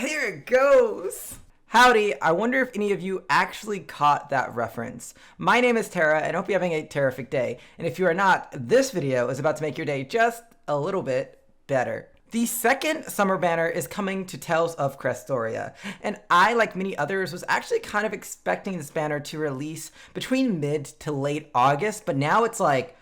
here it goes! Howdy, I wonder if any of you actually caught that reference. My name is Tara, and I hope you're having a terrific day. And if you are not, this video is about to make your day just a little bit better. The second summer banner is coming to Tales of Crestoria, and I, like many others, was actually kind of expecting this banner to release between mid to late August, but now it's like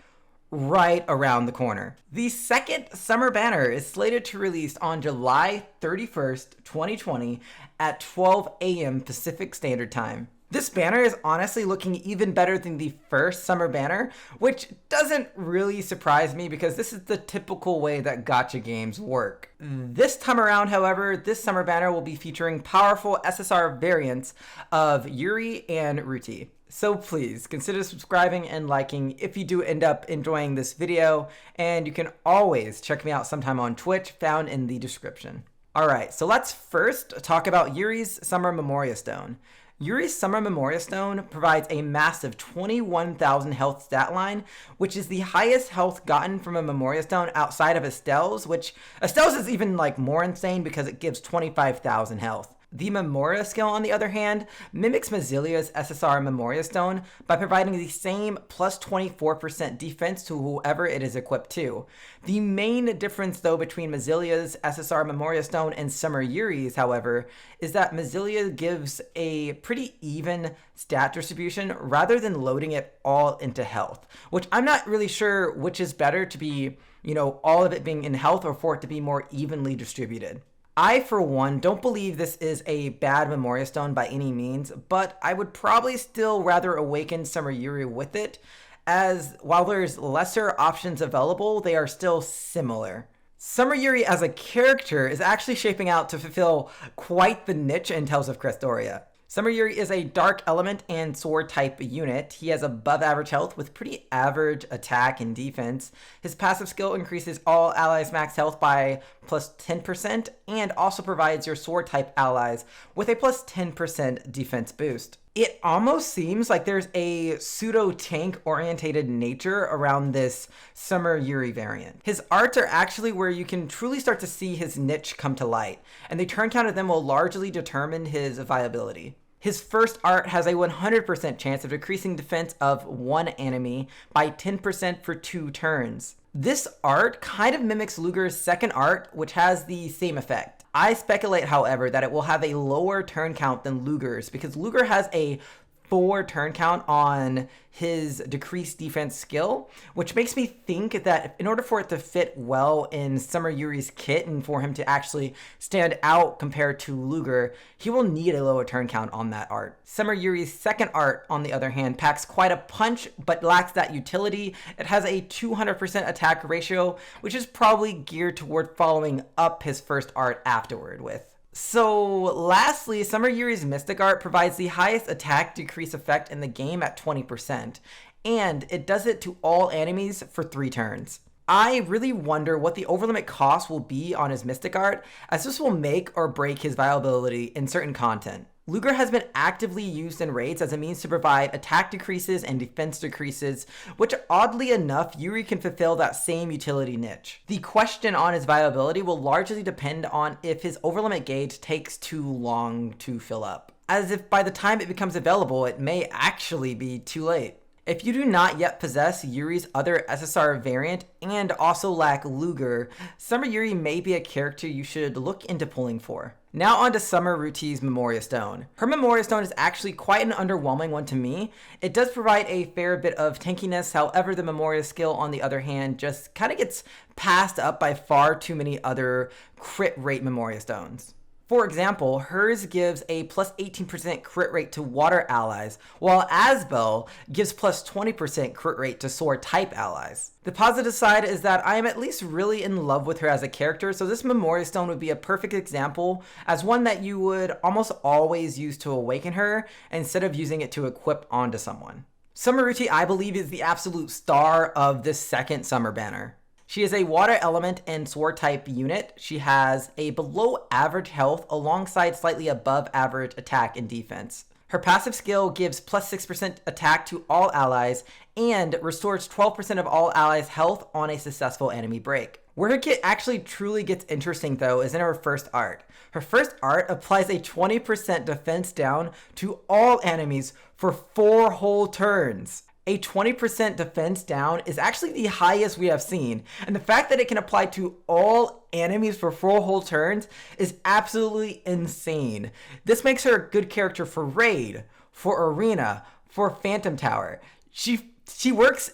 right around the corner. The second summer banner is slated to release on July 31st, 2020 at 12 a.m. Pacific Standard Time. This banner is honestly looking even better than the first summer banner, which doesn't really surprise me because this is the typical way that gacha games work. This time around, however, this summer banner will be featuring powerful SSR variants of Yuri and Ruti. So please consider subscribing and liking if you do end up enjoying this video, and you can always check me out sometime on Twitch, found in the description. Alright, so let's first talk about Yuri's Summer Memoria Stone. Yuri's Summer Memoria Stone provides a massive 21,000 health stat line, which is the highest health gotten from a Memoria Stone outside of Estelle's, which Estelle's is even like more insane because it gives 25,000 health. The Memoria skill, on the other hand, mimics Mazilia's SSR Memoria Stone by providing the same plus 24% defense to whoever it is equipped to. The main difference, though, between Mazilia's SSR Memoria Stone and Summer Yuri's, however, is that Mazilia gives a pretty even stat distribution rather than loading it all into health, which I'm not really sure which is better, to be, all of it being in health, or for it to be more evenly distributed. I, for one, don't believe this is a bad Memoria Stone by any means, but I would probably still rather awaken Summer Yuri with it, as while there's lesser options available, they are still similar. Summer Yuri as a character is actually shaping out to fulfill quite the niche in Tales of Crestoria. Summer Yuri is a dark element and sword type unit. He has above average health with pretty average attack and defense. His passive skill increases all allies' max health by plus 10% and also provides your sword type allies with a plus 10% defense boost. It almost seems like there's a pseudo-tank orientated nature around this Summer Yuri variant. His arts are actually where you can truly start to see his niche come to light, and the turn count of them will largely determine his viability. His first art has a 100% chance of decreasing defense of one enemy by 10% for 2 turns. This art kind of mimics Luger's second art, which has the same effect. I speculate, however, that it will have a lower turn count than Luger's because Luger has a 4 turn count on his decreased defense skill, which makes me think that in order for it to fit well in Summer Yuri's kit and for him to actually stand out compared to Luger, he will need a lower turn count on that art. Summer Yuri's second art, on the other hand, packs quite a punch but lacks that utility. It has a 200% attack ratio, which is probably geared toward following up his first art afterward with. So lastly, Summer Yuri's Mystic Art provides the highest attack decrease effect in the game at 20%, and it does it to all enemies for 3 turns. I really wonder what the overlimit cost will be on his Mystic Art, as this will make or break his viability in certain content. Luger has been actively used in raids as a means to provide attack decreases and defense decreases, which oddly enough, Yuri can fulfill that same utility niche. The question on his viability will largely depend on if his overlimit gauge takes too long to fill up, as if by the time it becomes available, it may actually be too late. If you do not yet possess Yuri's other SSR variant and also lack Luger, Summer Yuri may be a character you should look into pulling for. Now on to Summer Ruti's Memoria Stone. Her Memoria Stone is actually quite an underwhelming one to me. It does provide a fair bit of tankiness, however the Memoria skill, on the other hand, just kind of gets passed up by far too many other crit rate Memoria Stones. For example, hers gives a plus 18% crit rate to water allies, while Asbel gives plus 20% crit rate to sword type allies. The positive side is that I am at least really in love with her as a character, so this Memoria Stone would be a perfect example as one that you would almost always use to awaken her instead of using it to equip onto someone. Summer Ruti, I believe, is the absolute star of this second summer banner. She is a water element and sword type unit. She has a below average health alongside slightly above average attack and defense. Her passive skill gives plus 6% attack to all allies and restores 12% of all allies' health on a successful enemy break. Where it actually truly gets interesting though is in her first art. Her first art applies a 20% defense down to all enemies for 4 whole turns. A 20% defense down is actually the highest we have seen, and the fact that it can apply to all enemies for 4 whole turns is absolutely insane. This makes her a good character for Raid, for Arena, for Phantom Tower. She works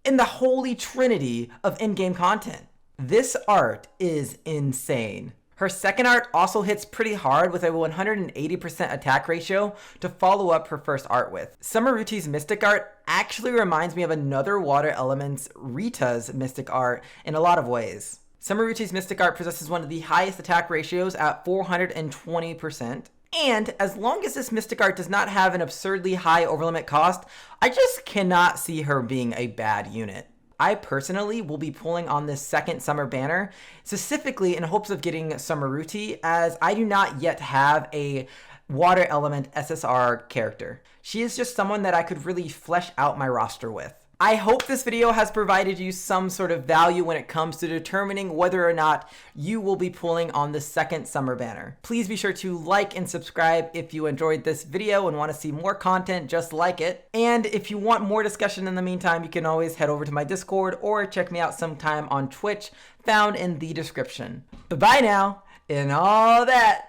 in the holy trinity of in-game content. This art is insane. Her second art also hits pretty hard with a 180% attack ratio to follow up her first art with. Summeruti's Mystic art actually reminds me of another Water Element's Rita's Mystic art in a lot of ways. Summeruti's Mystic art possesses one of the highest attack ratios at 420%. And as long as this Mystic art does not have an absurdly high overlimit cost, I just cannot see her being a bad unit. I personally will be pulling on this second summer banner, specifically in hopes of getting Summeruti, as I do not yet have a Water Element SSR character. She is just someone that I could really flesh out my roster with. I hope this video has provided you some sort of value when it comes to determining whether or not you will be pulling on the second summer banner. Please be sure to like and subscribe if you enjoyed this video and want to see more content just like it. And if you want more discussion in the meantime, you can always head over to my Discord or check me out sometime on Twitch, found in the description. Bye-bye now, and all that.